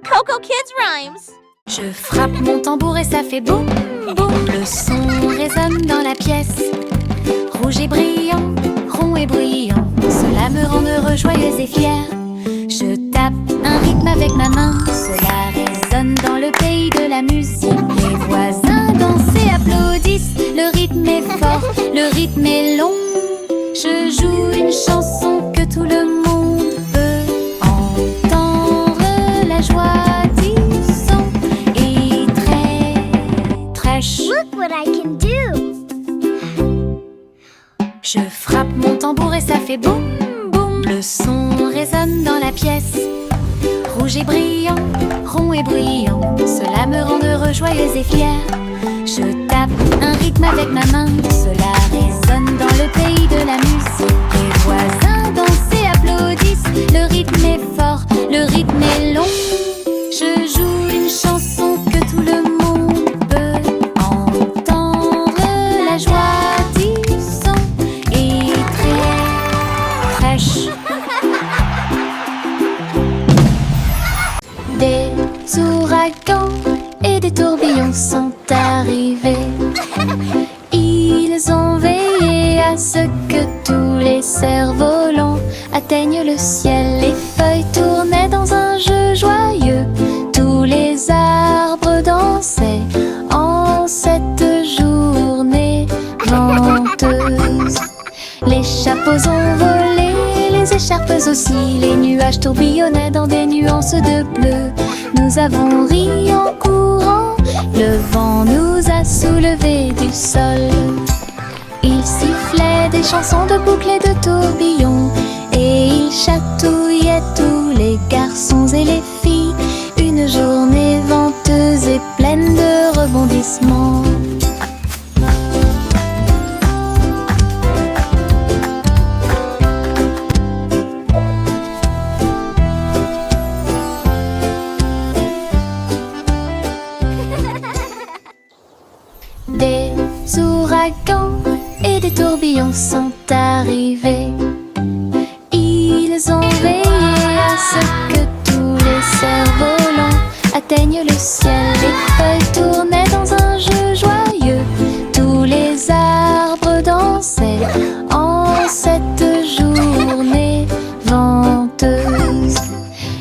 Coco Kids Rhymes. Je frappe mon tambour et ça fait boum, boum. Le son résonne dans la pièce. Rouge et brillant, rond et bruyant, cela me rend heureux, joyeux et fier. Je tape un rythme avec ma main, cela résonne dans le pays de la musique. Les voisins dansent et applaudissent, le rythme est fort, le rythme est long. Je joue une chanson que tout le monde peut entendre. La joie du son est très chou. Look what I can do. Je frappe mon tambour et ça fait boum, boum. Le son résonne dans la pièce. Rouge et brillant, rond et bruyant, cela me rend heureux, joyeux et fier. Je tape un rythme avec ma main, cela résonne dans le pays de la musique. Les voisins dansent et applaudissent, le rythme est fort, le rythme est long. Je joue une chanson que tout le monde peut entendre. La joie du son est très chou. Des ouragans et des tourbillons sont arrivés. Ils ont veillé à ce que tous les cerfs-volants atteignent le ciel. Les feuilles tournaient dans un jeu joyeux. Tous les arbres dansaient en cette journée venteuse. Les chapeaux ont volé, les écharpes aussi. Les nuages tourbillonnaient dans des nuances de bleu. Nous avons ri en courant, le vent nous a soulevés du sol. Il sifflait des chansons de boucles et de tourbillons, et il chatouillait tous les garçons et les filles. Une journée venteuse et pleine de rebondissements. Des ouragans et des tourbillons sont arrivés. Ils ont veillé à ce que tous les cerfs-volants atteignent le ciel. Les feuilles tournaient dans un jeu joyeux. Tous les arbres dansaient en cette journée venteuse.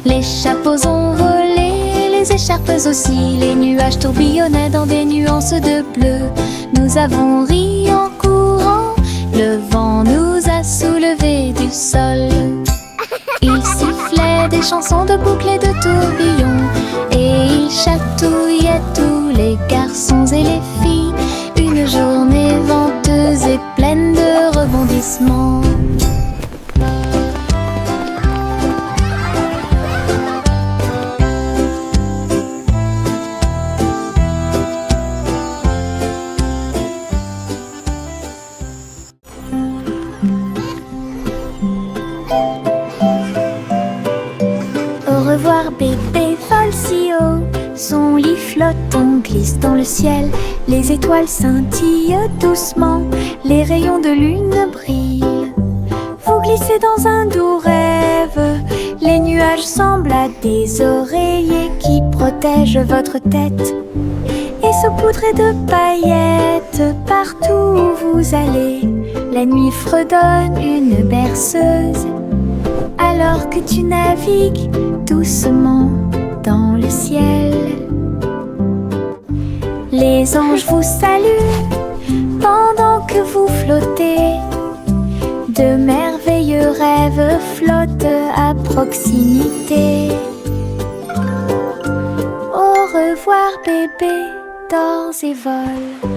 Les chapeaux ont volé, les écharpes aussi. Les nuages tourbillonnaient dans des nuances de bleu. Nous avons ri en courant, le vent nous a soulevés du sol. Il sifflait des chansons de boucles et de tourbillons, et il chatouillait tous les garçons et les filles. Une journée venteuse et pleine de rebondissements. Au revoir bébé vole si haut, son lit flottant glisse dans le ciel. Les étoiles scintillent doucement, les rayons de lune brillent. Vous glissez dans un doux rêve, les nuages semblent à des oreillers qui protègent votre tête et saupoudrés de paillettes partout où vous allez. La nuit fredonne une berceuse alors que tu navigues doucement dans le ciel. Les anges vous saluent pendant que vous flottez. De merveilleux rêves flottent à proximité. Au revoir bébé, dors et vole.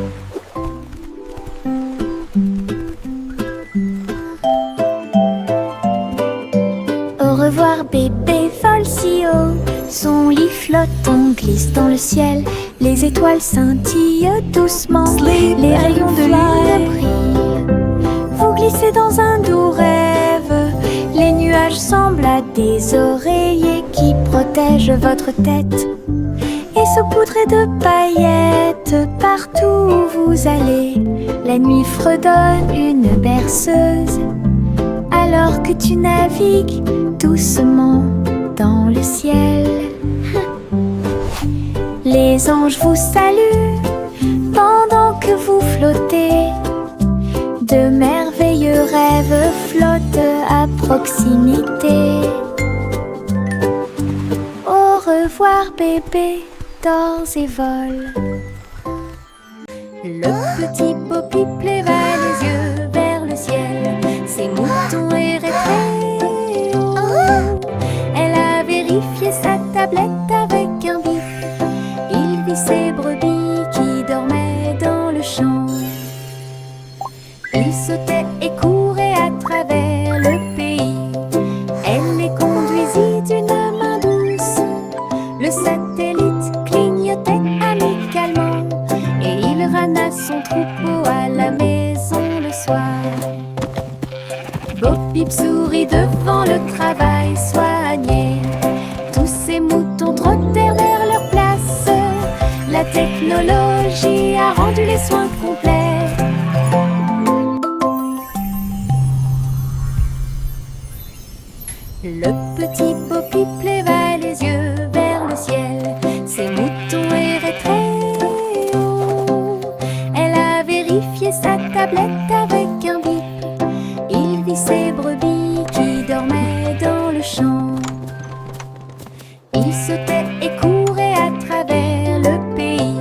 Au revoir bébé vole si haut, son lit flottant glisse dans le ciel. Les étoiles scintillent doucement, les rayons de lune brillent. Vous glissez dans un doux rêve, les nuages semblent à des oreillers qui protègent votre tête et saupoudrés de paillettes partout où vous allez. La nuit fredonne une berceuse alors que tu navigues doucement dans le ciel. Les anges vous saluent pendant que vous flottez. De merveilleux rêves flottent à proximité. Au revoir bébé, dors et vole. Le petit Poppy leva les yeux vers le ciel. Ses moutons erraient très haut. Elle a vérifié sa tablette avec un bip. Il vit ses brebis qui dormaient dans le champ. Il sautait et courait à travers le pays. Elle les conduisit d'une main douce. Le satellite clignotait amicalement et il ramena son troupeau à la maison le soir. Bo-Peep sourit devant le travail soigné. Tous ces moutons trottèrent vers leur place. La technologie a rendu les soins complets. Le petit Bo-Peep leva les yeux vers le ciel. Ses moutons erraient très haut. Elle a vérifié sa tablette avec un bip. Il vit ses brebis qui dormaient dans le champ. Il sautait et courait à travers le pays.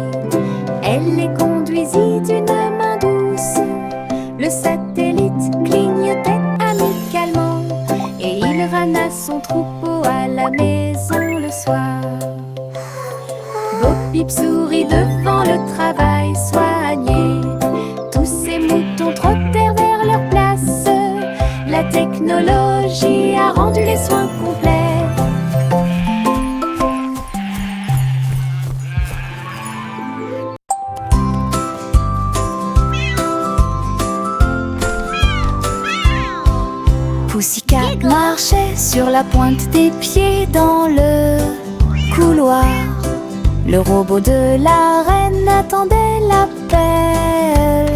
Elle les conduisit d'une main douce. Le satellite clignotait amicalement et il ramena son troupeau à la maison le soir. Bo-Peep sourit devant le travail soigné. Tous ces moutons trottèrent vers leur place. La technologie a rendu les soins complets. Pussycat marchait sur la pointe des pieds dans le couloir. Le robot de la reine attendait l'appel.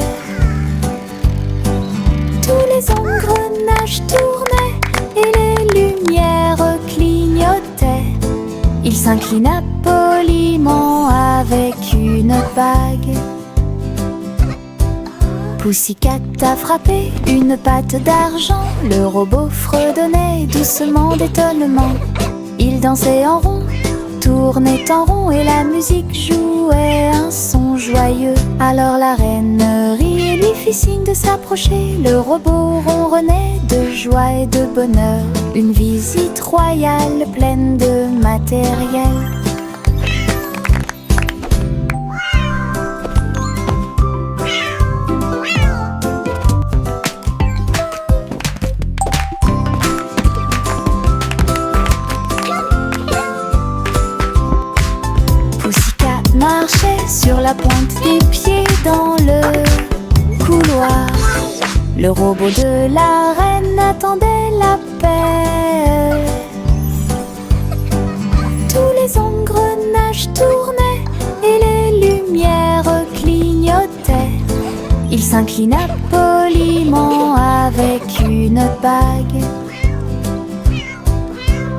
Tous les engrenages tournaient et les lumières clignotaient. Il s'inclina poliment avec une bague. Pussycat a frappé une patte d'argent. Le robot fredonnait doucement d'étonnement. Il dansait en rond, tournait en rond et la musique jouait un son joyeux. Alors la reine rit et lui fit signe de s'approcher. Le robot ronronnait de joie et de bonheur. Une visite royale pleine de matériel. Sur la pointe des pieds dans le couloir. Le robot de la reine attendait l'appel. Tous les engrenages tournaient et les lumières clignotaient. Il s'inclina poliment avec une bague.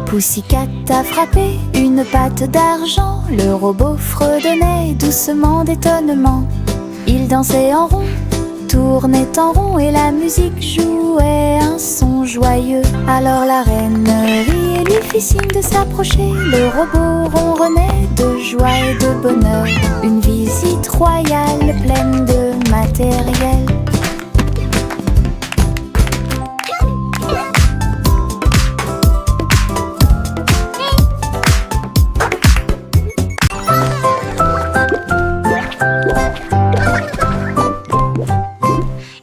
Pussycat a frappé une patte d'argent. Le robot fredonnait doucement d'étonnement. Il dansait en rond, tournait en rond et la musique jouait un son joyeux. Alors la reine rit et lui fit signe de s'approcher. Le robot ronronnait de joie et de bonheur. Une visite royale pleine de matériel.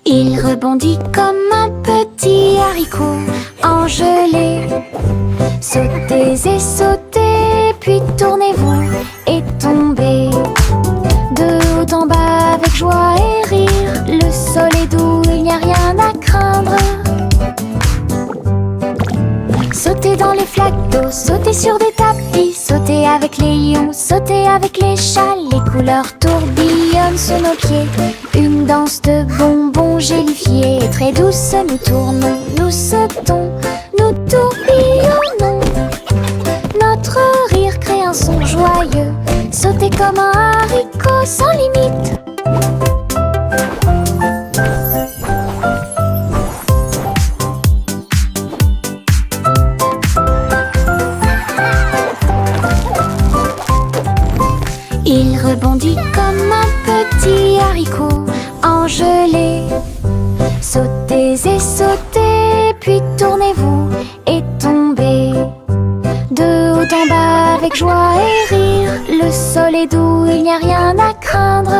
Il rebondit comme un petit haricot engelé. Sautez et sautez, puis tournez-vous et tombez. De haut en bas avec joie et rire. Le sol est doux, il n'y a rien à craindre. Sautez dans les flaques d'eau, sautez sur des tapis. Sautez avec les lions, sautez avec les chats. Les couleurs tourbillonnent sous nos pieds. Une danse de bonbons gélifiés. Et très douce, nous tournons, nous sautons, nous tourbillonnons. Notre rire crée un son joyeux. Sautez sauter comme un haricot sans limite. Il rebondit comme un petit haricot engelé. Sautez et sautez, puis tournez-vous et tombez. De haut en bas avec joie et rire, le sol est doux, il n'y a rien à craindre.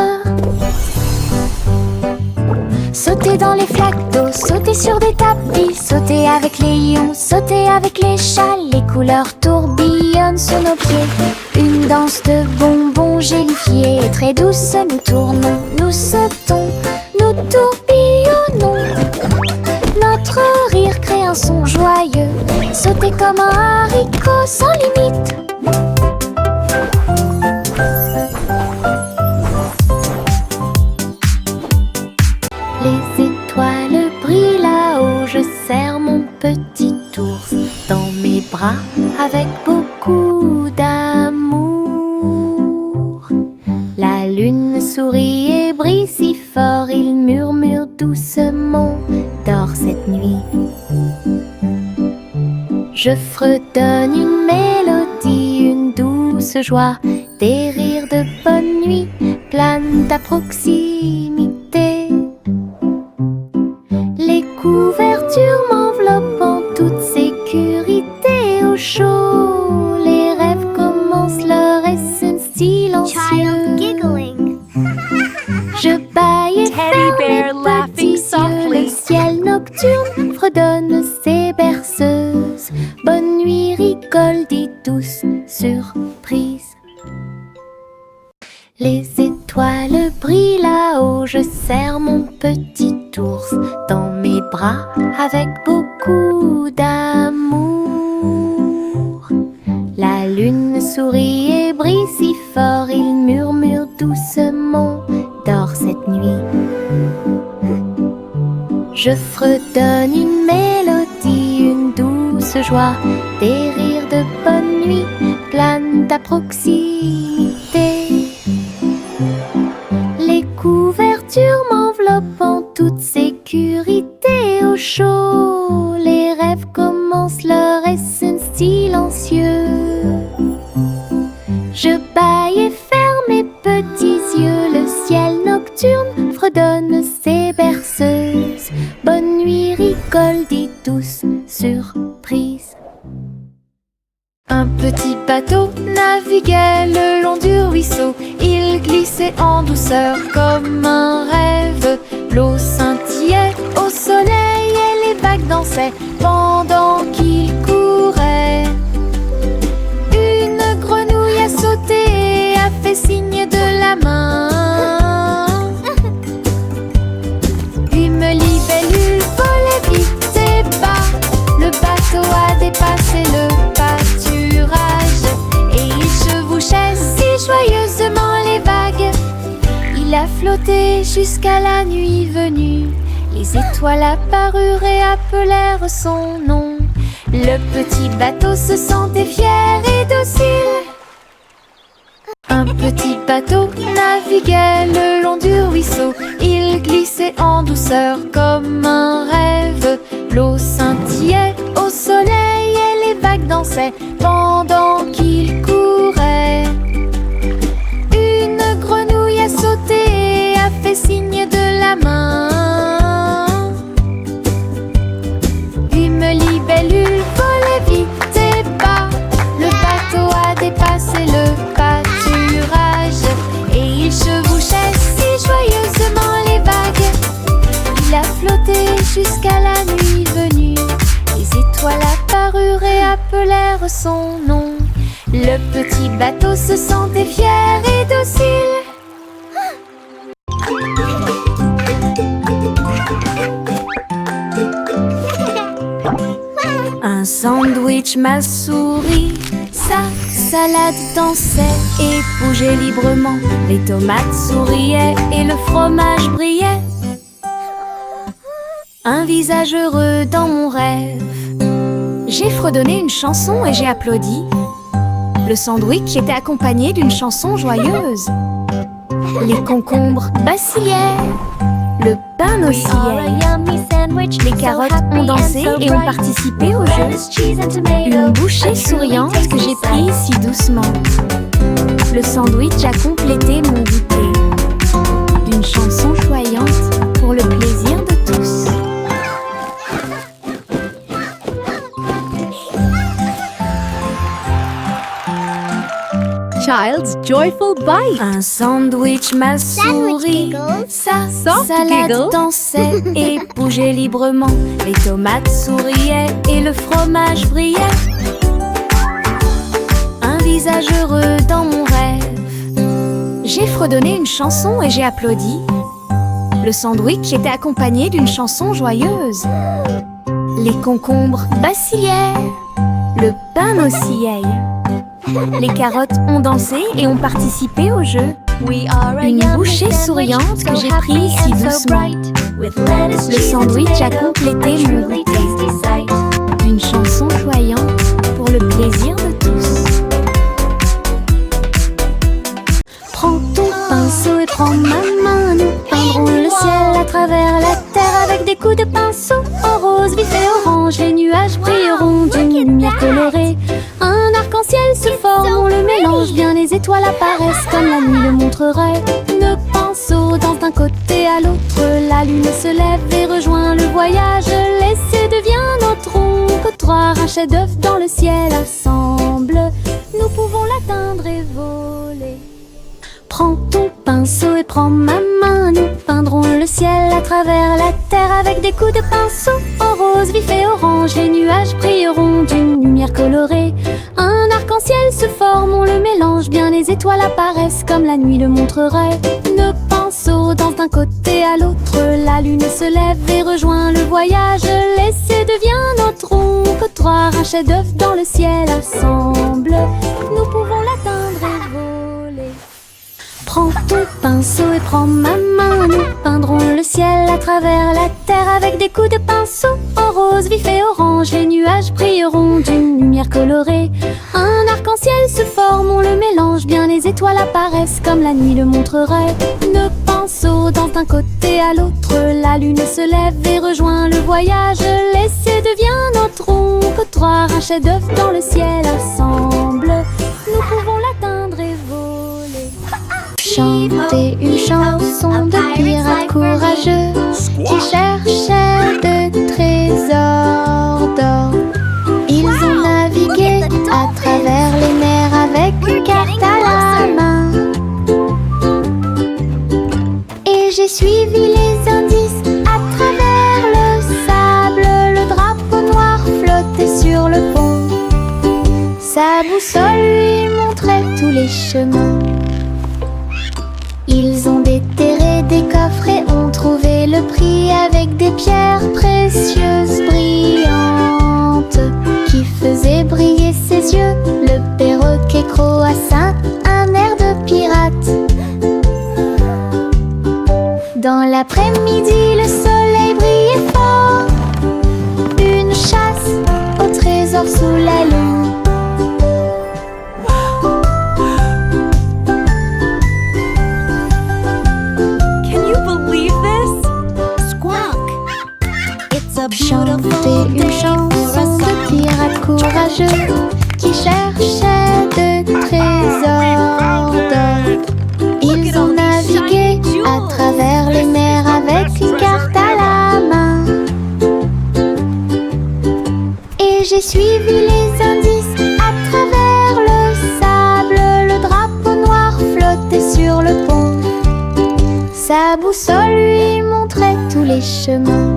Sautez dans les flaques d'eau, sautez sur des tapis, sautez avec les lions, sautez avec les chats. Les couleurs tourbillonnent sous nos pieds, une danse de bonbons gélifiés. Et très douce, nous tournons, nous sautons, nous tourbillonnons. Notre rire crée un son joyeux, sautez comme un haricot sans limite. Les étoiles brillent là-haut, je serre mon petit ours dans mes bras avec beaucoup d'amour. La lune sourit et brille si fort, il murmure doucement, dors cette nuit. Je fredonne une mélodie, une douce joie, des rires de bonne nuit planent à proximité. Les couvertures m'enveloppent en toute sécurité. Au chaud, les rêves commencent leur essai silencieux. Child giggling. Je bâille et Teddy bear ferme laughing mes petits softly. yeux. Le ciel nocturne fredonne ses berceuses. Bonne nuit, rigole, dit douce surprise. Les étoiles brillent là-haut, je serre mon petit ours dans mes bras avec beaucoup d'amour. La lune sourit et brille si fort, il murmure doucement, dors cette nuit. Je fredonne une mélodie, une douce joie, des rires de bonne nuit planent à proximité. Les couvertures m'enveloppent en toute sécurité. Au chaud, les rêves commencent leur essai silencieux. Je bâille et ferme mes petits yeux. Le ciel nocturne fredonne ses berceuses. Bonne nuit, rigole, dit douce surprise. Un petit bateau naviguait le long du ruisseau. Il glissait en douceur comme un rêve. L'eau scintillait au soleil et les vagues dansaient pendant qu'il courait. Une grenouille a sauté et a fait signe de la main. Une libellule volait vite et bas. Le bateau a dépassé le pâturage et il chevauchait si joyeusement les vagues. Il a flotté jusqu'à la nuit venue. Les étoiles apparurent et appelèrent son nom. Le petit bateau se sentait fier et docile. Un petit bateau naviguait le long du ruisseau. Il glissait en douceur comme un rêve. L'eau scintillait au soleil et les vagues dansaient pendant qu'il courait. Une grenouille a sauté et a fait signe de la main. Une libellule volait vite et bas. Le bateau a dépassé le pâturage et il chevauchait si joyeusement les vagues. Il a flotté jusqu'à la nuit venue. Les étoiles apparurent et appelèrent son nom. Le petit bateau se sentait fier et docile. Un sandwich m'a souri, sa salade dansait et bougeait librement. Les tomates souriaient et le fromage brillait. Un visage heureux dans mon rêve. J'ai fredonné une chanson et j'ai applaudi. Le sandwich était accompagné d'une chanson joyeuse. Les concombres bacillaient, le pain We are a oscillait. yummy sandwich. Les so carottes happy ont and dansé so et ont bright. participé au With jeu. lettuce, cheese and tomato. Une bouchée A truly souriante que tasty j'ai sight. prise si doucement. Le sandwich a complété mon goûter d'une chanson choyante pour le plaisir de tous. Child's Joyful Bite. Un sandwich m'a Sandwich souri, giggles. sa Soft salade giggle. dansait et bougeait librement. Les tomates souriaient et le fromage brillait. Un visage heureux dans mon rêve. J'ai fredonné une chanson et j'ai applaudi. Le sandwich était accompagné d'une chanson joyeuse. Les concombres bacillaient, le pain oscillait. Les carottes ont dansé et ont participé au jeu. We are a Une yummy bouchée sandwich, souriante so que j'ai happy prise si and so doucement. bright. With lettuce, Le cheese and sandwich a tomato. complété A mon truly goûter tasty sight. d'une chanson choyante pour le plaisir de tous. Prends ton pinceau et prends ma main, nous peindrons le ciel à travers la terre avec des coups de pinceau en rose, vif et orange. Les nuages brilleront d'une lumière colorée. Un arc-en-ciel se forme, on le mélange bien, les étoiles apparaissent comme la nuit le montrerait. Nos pinceaux dansent d'un côté à l'autre, la lune se lève et rejoint le voyage. L'essai devient notre trottoir, un chef-d'œuvre dans le ciel ensemble. Nous pouvons l'atteindre et voler. Prends ton pinceau et prends ma main, nous peindrons le ciel à travers la terre avec des coups de pinceau en rose, vif et orange. Les nuages brilleront d'une lumière colorée. Un arc-en-ciel se forme, on le mélange bien, les étoiles apparaissent comme la nuit le montrerait. Nos pinceaux dansent d'un côté à l'autre, la lune se lève et rejoint le voyage. L'essai devient notre trottoir, un chef-d'œuvre dans le ciel ensemble. Nous pouvons l'atteindre et voler. Prends ton pinceau et prends ma main, nous peindrons le ciel à travers la terre avec des coups de pinceau en rose, vif et orange. Les nuages brilleront d'une lumière colorée. Un arc-en-ciel se forme, on le mélange bien, les étoiles apparaissent comme la nuit le montrerait. Nos pinceaux dansent d'un côté à l'autre, la lune se lève et rejoint le voyage. L'essai devient notre trottoir, un chef-d'œuvre dans le ciel ensemble. Nous pouvons l'atteindre et voler. Chanter une chanson de pirates courageux qui cherchaient de trésors d'or. Ils ont navigué à travers les mers avec une carte à la main. Et j'ai suivi les indices à travers le sable. Le drapeau noir flottait sur le pont. Sa boussole lui montrait tous les chemins. Ils ont déterré des coffres et ont trouvé le prix avec des pierres précieuses brillantes qui faisaient briller ses yeux. Le perroquet croassa un air de pirate. Dans l'après-midi, le soleil brillait fort. Une chasse au trésor sous la lune. Chanter une chanson de pirates courageux qui cherchaient de trésors d'or. Ils ont navigué à travers les mers avec une carte à la main. Et j'ai suivi les indices à travers le sable. Le drapeau noir flottait sur le pont. Sa boussole lui montrait tous les chemins.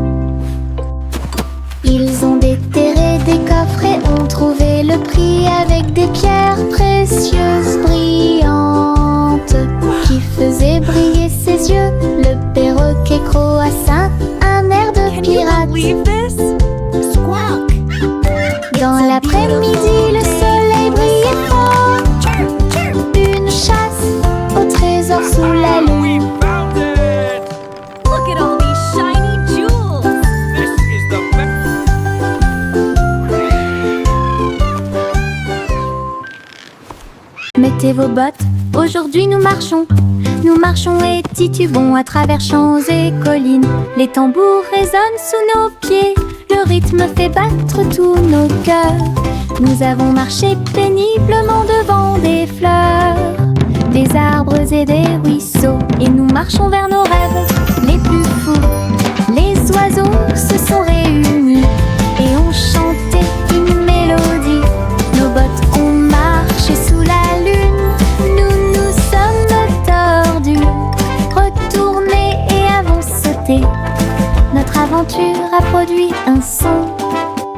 Ils ont déterré des coffres et ont trouvé le prix avec des pierres précieuses brillantes qui faisaient briller ses yeux. Le perroquet croassa un air de pirate. Dans l'après-midi, le soleil brillait fort. Une chasse au trésor sous la lune. Mettez vos bottes, aujourd'hui nous marchons. Nous marchons et titubons à travers champs et collines. Les tambours résonnent sous nos pieds. Le rythme fait battre tous nos cœurs. Nous avons marché péniblement devant des fleurs, des arbres et des ruisseaux. Et nous marchons vers nos rêves les plus fous. Les oiseaux se sont réunis et ont chanté une mélodie. Nos bottes ont marché sous la lune. Nous nous sommes tordus, retournés et avons sauté. Notre aventure a produit un son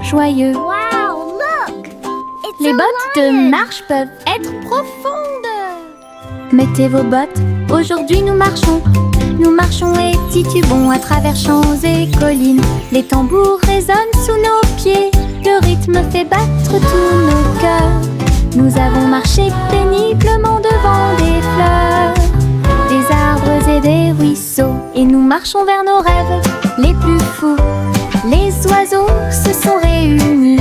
joyeux. Wow, look! It's Les a bottes lion. de marche peuvent être profondes. Mettez vos bottes, aujourd'hui nous marchons. Nous marchons et titubons à travers champs et collines. Les tambours résonnent sous nos pieds. Le rythme fait battre tous nos cœurs. Nous avons marché péniblement devant des fleurs, des arbres et des ruisseaux. Et nous marchons vers nos rêves les plus fous. Les oiseaux se sont réunis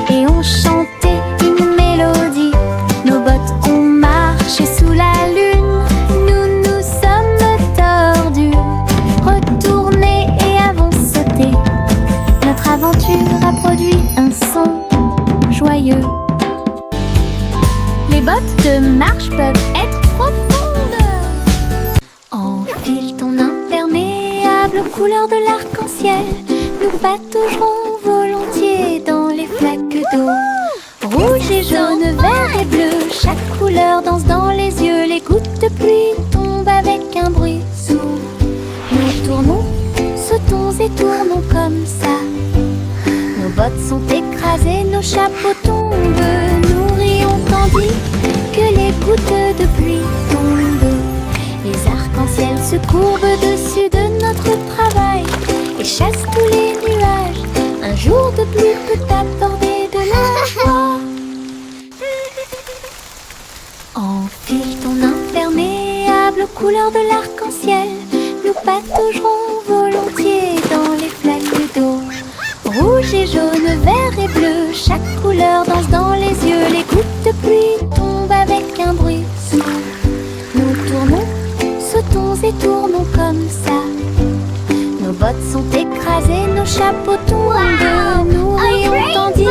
et ont chanté une mélodie. Nos bottes ont marché sous la lune. Nous nous sommes tordus, retournés et avons sauté. Notre aventure a produit un son joyeux. Les bottes de marche peuvent être profondes. Enfile ton imperméable aux couleurs de l'arc-en-ciel. Nous pataugerons volontiers dans les flaques d'eau. Rouge et jaune, vert et bleu, chaque couleur danse dans les yeux. Les gouttes de pluie tombent avec un bruit sourd. Nous tournons, sautons et tournons comme ça. Nos bottes sont écrasées, nos chapeaux tombent. Nous rions tandis que les gouttes de pluie tombent. Les arcs-en-ciel se courbent dessus de notre travail et chassent tous les nuages. Un jour de pluie peut apporter de la joie. Enfile ton imperméable aux couleurs de l'arc-en-ciel. Nous pataugerons volontiers dans les flaques d'eau. Rouge et jaune, vert et bleu, chaque couleur danse dans les yeux. Les gouttes de pluie tombent avec un bruit sourd. Nous tournons, sautons et tournons comme ça. Nos bottes sont écrasées, nos chapeaux tombent. Nous rions tandis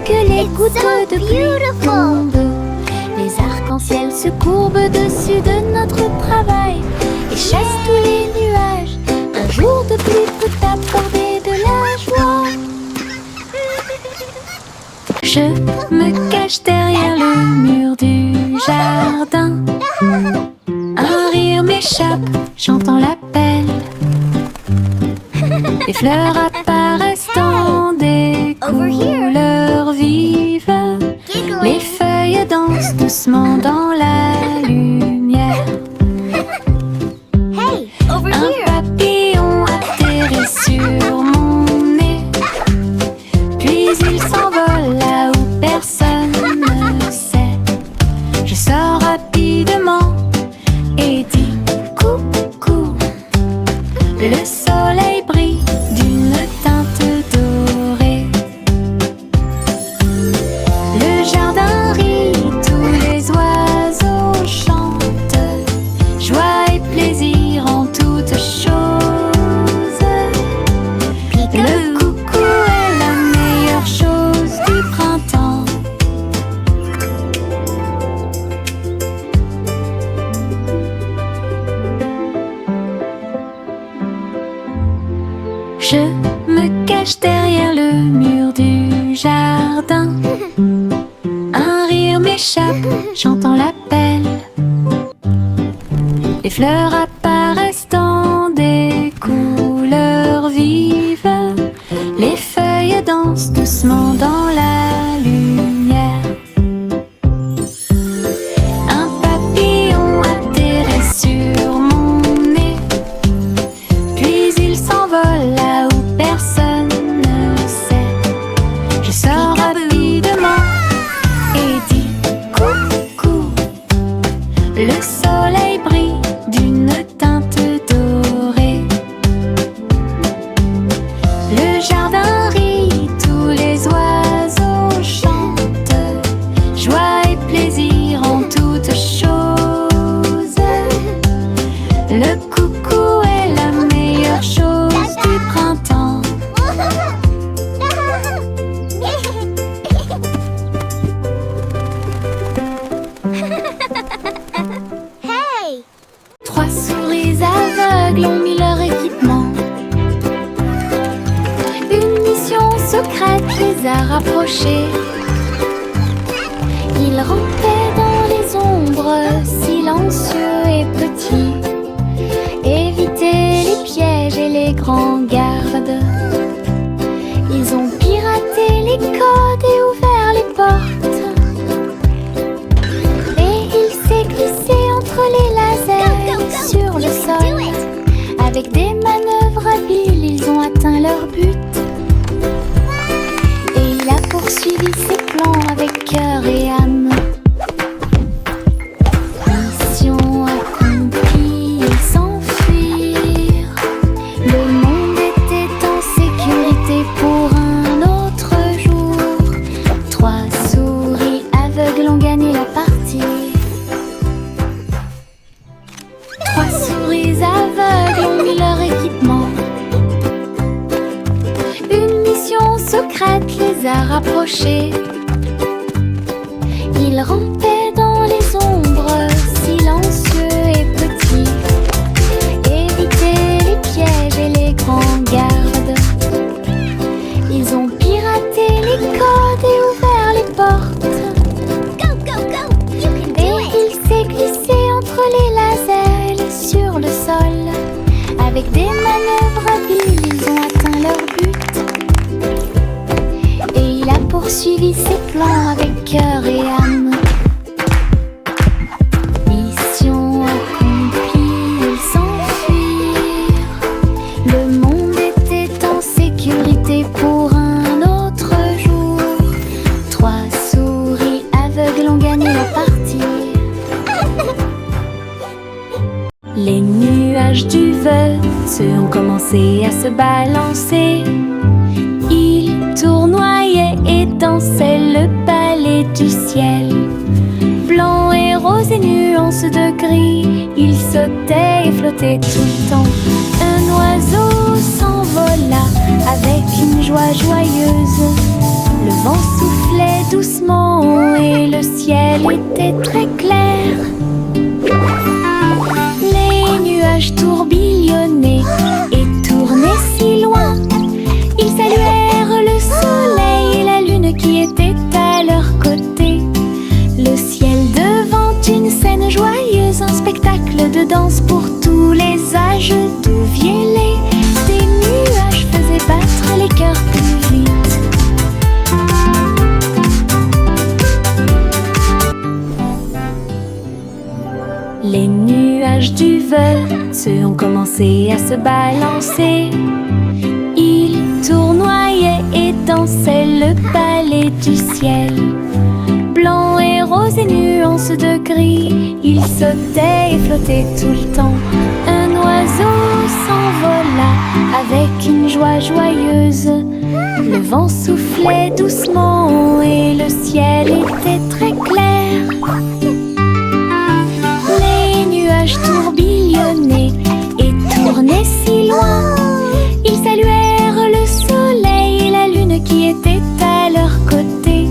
que les gouttes de pluie tombent. Les arcs-en-ciel se courbent dessus de notre travail et chassent tous les nuages. Un jour de pluie peut apporter de la joie. Je me cache derrière le mur du jardin. Un rire m'échappe, j'entends l'appel. Les fleurs apparaissent dans des couleurs vives. Les feuilles dansent doucement dans la lumière. Hey, over Un here! papillon atterrit sur mon nez, puis il s'envole là où personne ne sait. Je sors rapidement et dis coucou. Le soleil brille d'une teinte dorée. Le jardin rit, tous les oiseaux chantent. Joie et plaisir en toutes choses. Le coucou est la meilleure chose du printemps. Je me cache derrière le mur du jardin. Un rire m'échappe, j'entends l'appel. Les fleurs apparaissent dans des couleurs vives. Les feuilles dansent doucement dans la lumière. Un papillon atterrit sur mon nez, puis il s'envole là où personne ne sait. Je sors rapidement et dis coucou. Le soleil brille d'une les codes et ouvert les portes. Et il s'est glissé entre les lasers sur le sol. Avec des manœuvres habiles, ils ont atteint leur but. Et il a poursuivi ses plans avec cœur et âme. Mission accomplie, ils s'enfuirent. Le monde était en sécurité pour un autre jour. 3 souris aveugles ont gagné la partie. 3 souris aveugles ont mis leur équipement. Une mission secrète les a rapprochés. Ils rampaient dans les ombres, silencieux et petits. Évitaient les pièges et les grands gardes. Ils ont piraté les codes et ouvert les portes. Go, go, go! You can Et do it! il s'est glissé entre les lasers sur le sol. Avec des manœuvres habiles, ils ont atteint leur but. Et il a poursuivi ses plans avec cœur et âme. Mission accomplie, ils s'enfuirent. Le monde était en sécurité pour un autre jour. 3 souris aveugles ont gagné la partie. Les nuages du Veut ont commencé à se balancer. Ils tournoyaient et dansaient le ballet du ciel. Blanc et rose et nuances de gris, ils sautaient et flottaient tout le temps. Un oiseau s'envola avec une joie joyeuse. Le vent soufflait doucement et le ciel était très clair. Les nuages tourbillonnaient et tournaient si loin. Ils saluèrent le soleil et la lune qui était à leur côté. Le ciel devant une scène joyeuse, un spectacle de danse pour tous les âges. D'où viennent des nuages faisaient battre les cœurs plus vite. Les nuages du Veut ont commencé à se balancer. Ils tournoyaient et dansaient le ballet du ciel. Blanc et rose et nuances de gris, ils sautaient et flottaient tout le temps. Un oiseau s'envola avec une joie joyeuse. Le vent soufflait doucement et le ciel était très clair. Les nuages tourbillonnaient et tournaient si loin. Ils saluèrent le soleil et la lune qui était à leur côté.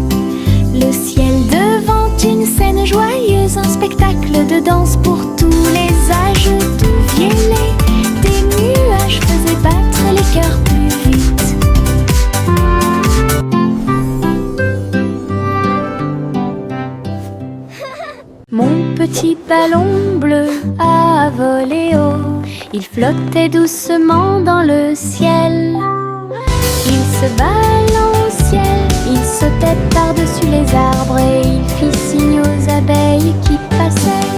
Le ciel devant une scène joyeuse, un spectacle de danse pour tous les âges. D'où viennent des nuages faisaient battre les cœurs plus vite. Mon petit ballon bleu a volé haut. Il flottait doucement dans le ciel. Il se balançait, il sautait par-dessus les arbres et il fit signe aux abeilles qui passaient.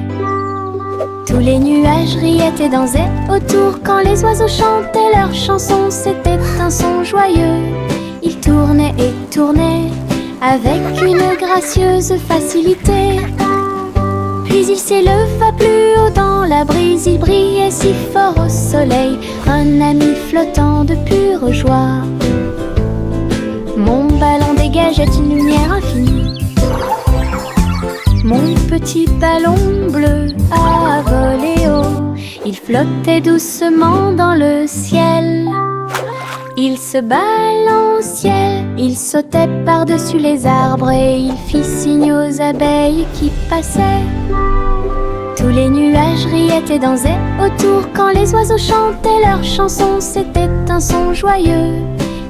Tous les nuages riaient et dansaient autour quand les oiseaux chantaient leurs chansons. C'était un son joyeux. Il tournait et tournait avec une gracieuse facilité. Puis il s'éleva plus haut dans la brise, il brillait si fort au soleil, un ami flottant de pure joie. Mon ballon dégageait une lumière infinie. Mon petit ballon bleu a volé haut. Il flottait doucement dans le ciel. Il se balançait, il sautait par-dessus les arbres et il fit signe aux abeilles qui passaient. Tous les nuages riaient et dansaient autour quand les oiseaux chantaient leurs chansons. C'était un son joyeux.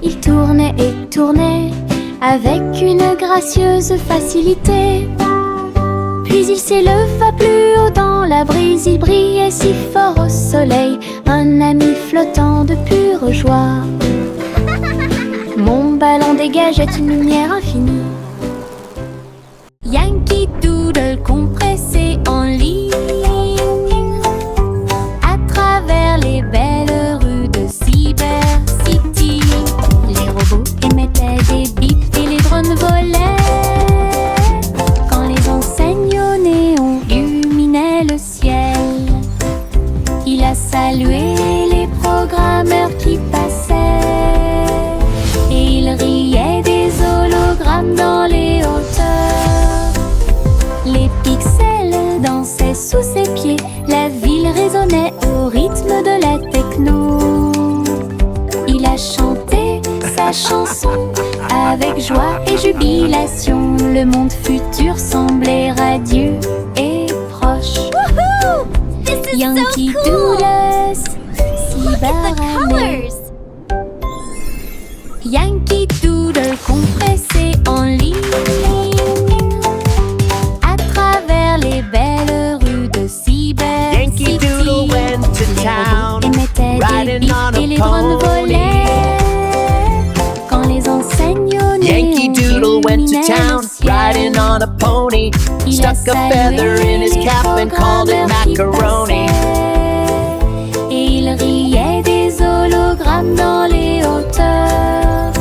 Il tournait et tournait avec une gracieuse facilité. Puis il s'éleva plus haut dans la brise, il brillait si fort au soleil, un ami flottant de pure joie. Mon ballon dégageait une lumière infinie. Yankee Doodle compressé en ligne à travers les belles rues de Cyber City. Les robots émettaient des bips et les drones volaient quand les enseignes au néon illuminaient le ciel. Il a salué les programmeurs qui passaient et il riait des hologrammes dans les hauteurs. Les pixels dansaient sous ses pieds, la ville résonnait au rythme de la techno. Il a chanté sa chanson avec joie et jubilation. Le monde futur semblait radieux et proche. Woohoo! This is Yankee so cool! Doodles, Look at the Cyber colors! Yankee Doodle compressé en ligne à travers les belles rues de Cyber Yankee City. Doodle went to town, émettait des riding bips on a et les drones pony. volaient quand les enseignes au Yankee néon Doodle went to illuminaient town, le ciel. riding on a pony. Il a Stuck a salué feather in his les cap and called it programmeurs qui macaroni. passaient. Et il riait des hologrammes dans les hauteurs.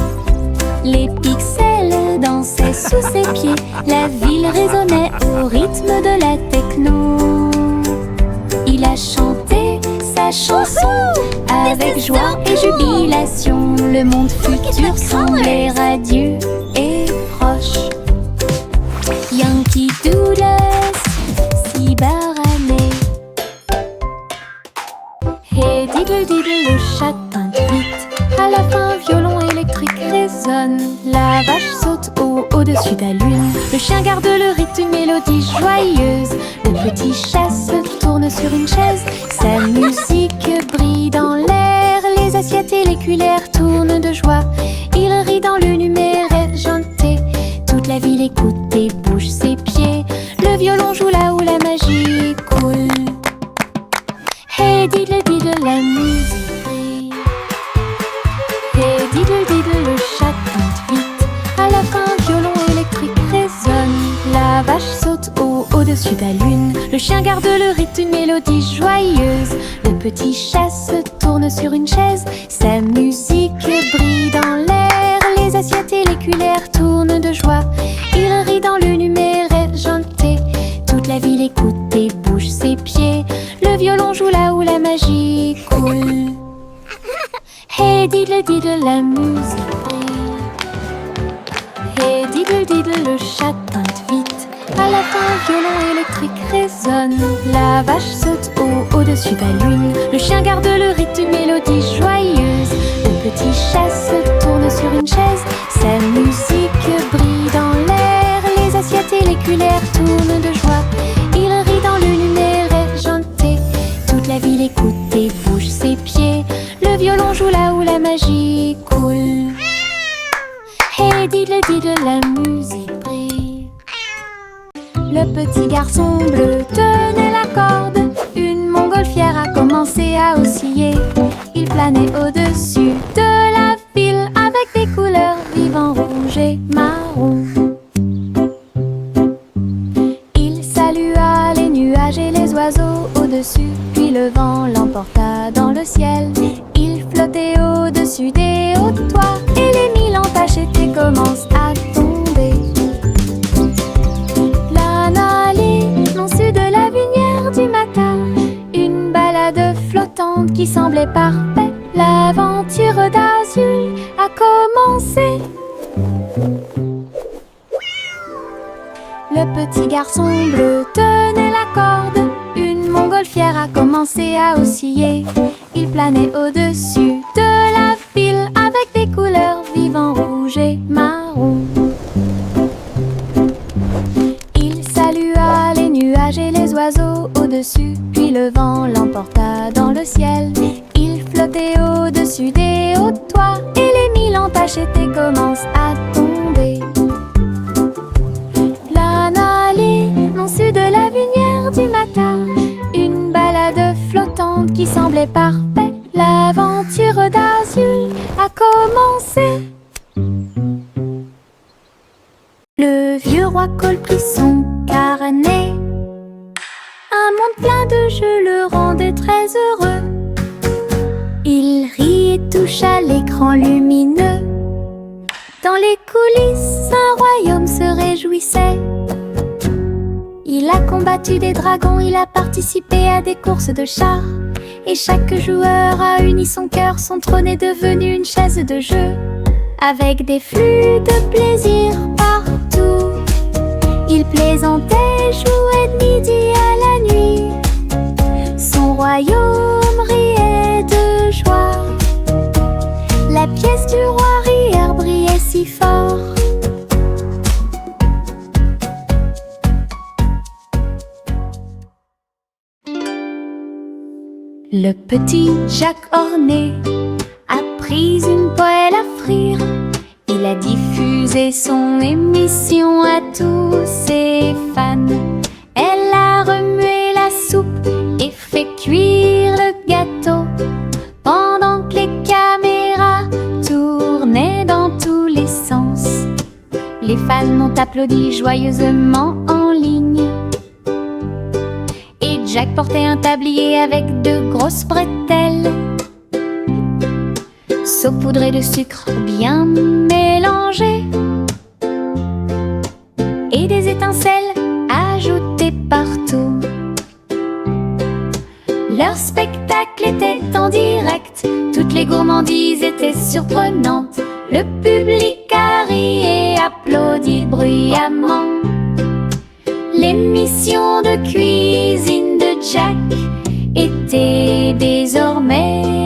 Les pixels dansaient sous ses pieds, la ville résonnait au rythme de la techno. Il a chanté sa chanson avec This is joie so et cool. jubilation. Le monde futur the semblait colors. radieux et proche. Yankee Doodles, cyberannée. Et diddle diddle le chat teinte vite. À la fin, un violon électrique résonne. La vache saute au-dessus de la lune. Le chien garde le rythme d'une mélodie joyeuse. Le petit chat se tourne sur une chaise. Sa musique brille dans l'air. Les assiettes et les cuillères tournent de joie. Il rit dans le numéraire argenté. Toute la ville écoute et bouge ses pieds. Le violon joue là où la magie coule. Hey diddle diddle la musique brille. Hey diddle diddle le chat teinte vite. À la fin un violon électrique résonne. La vache saute au-dessus de la lune. Le chien garde le rythme d'une mélodie joyeuse. Le petit chat se tourne sur une chaise. Sa musique brille dans l'air. Les assiettes et les cuillères tournent de joie. Il rit dans le numéraire argenté. Toute la ville écoute et bouge ses pieds. Le violon joue là où la magie coule. Hey diddle diddle la musique brille. Hey diddle diddle le chat teinte vite. À la fin un violon électrique résonne. La vache saute au-dessus de la lune. Le chien garde le rythme d'une mélodie joyeuse. Le petit chat se tourne sur une chaise. Sa musique brille dans l'air. Les assiettes et les cuillères tournent de joie. Il rit dans le numéraire argenté. Toute la ville écoute et bouge ses pieds. Le violon joue là où la magie coule. Hey diddle diddle la musique brille. Le petit garçon bleu tenait la corde. Une montgolfière a commencé à osciller. Il planait au-dessus de la ville avec des couleurs vives en rouge et marron. Il salua les nuages et les oiseaux au-dessus, puis le vent l'emporta dans le ciel. Il flottait au-dessus des hauts toits et les mille entachés commencent à tomber. L'annalée, non su de la lumière du matin, une balade flottante qui semblait parfaite. L'aventure d'Azul a commencé. Le petit garçon bleu tenait la corde. Une montgolfière a commencé à osciller. Il planait au-dessus de la ville avec des couleurs vives en rouge et marron. Il salua les nuages et les oiseaux au-dessus, puis le vent l'emporta dans le ciel. Il flottait au-dessus des hauts toits et les mille entachés commencent à tomber. L'annalée, non su de la lumière du matin, une balade flottante qui semblait parfaite. L'aventure d'Azul a commencé. roi Cole prit son carnet. Un monde plein de jeux le rendait très heureux. Il rit et touche à l'écran lumineux. Dans les coulisses, un royaume se réjouissait. Il a combattu des dragons, il a participé à des courses de chars. Et chaque joueur a uni son cœur, son trône est devenu une chaise de jeu. Avec des flux de plaisir partout, il plaisantait, jouait de midi à la nuit. Son royaume riait de joie. La pièce du roi Rire brillait si fort. Le petit Jacques Orné a pris une poêle à frire. Il a diffusé son émission à tous ses fans. Elle a remué la soupe et fait cuire le gâteau, pendant que les caméras tournaient dans tous les sens. Les fans ont applaudi joyeusement en ligne. Et Jack portait un tablier avec de grosses bretelles, saupoudrées de sucre bien mélangé, et des étincelles ajoutées partout. Leur spectacle était en direct, toutes les gourmandises étaient surprenantes. Le public a ri et applaudi bruyamment. L'émission de cuisine de Jack était désormais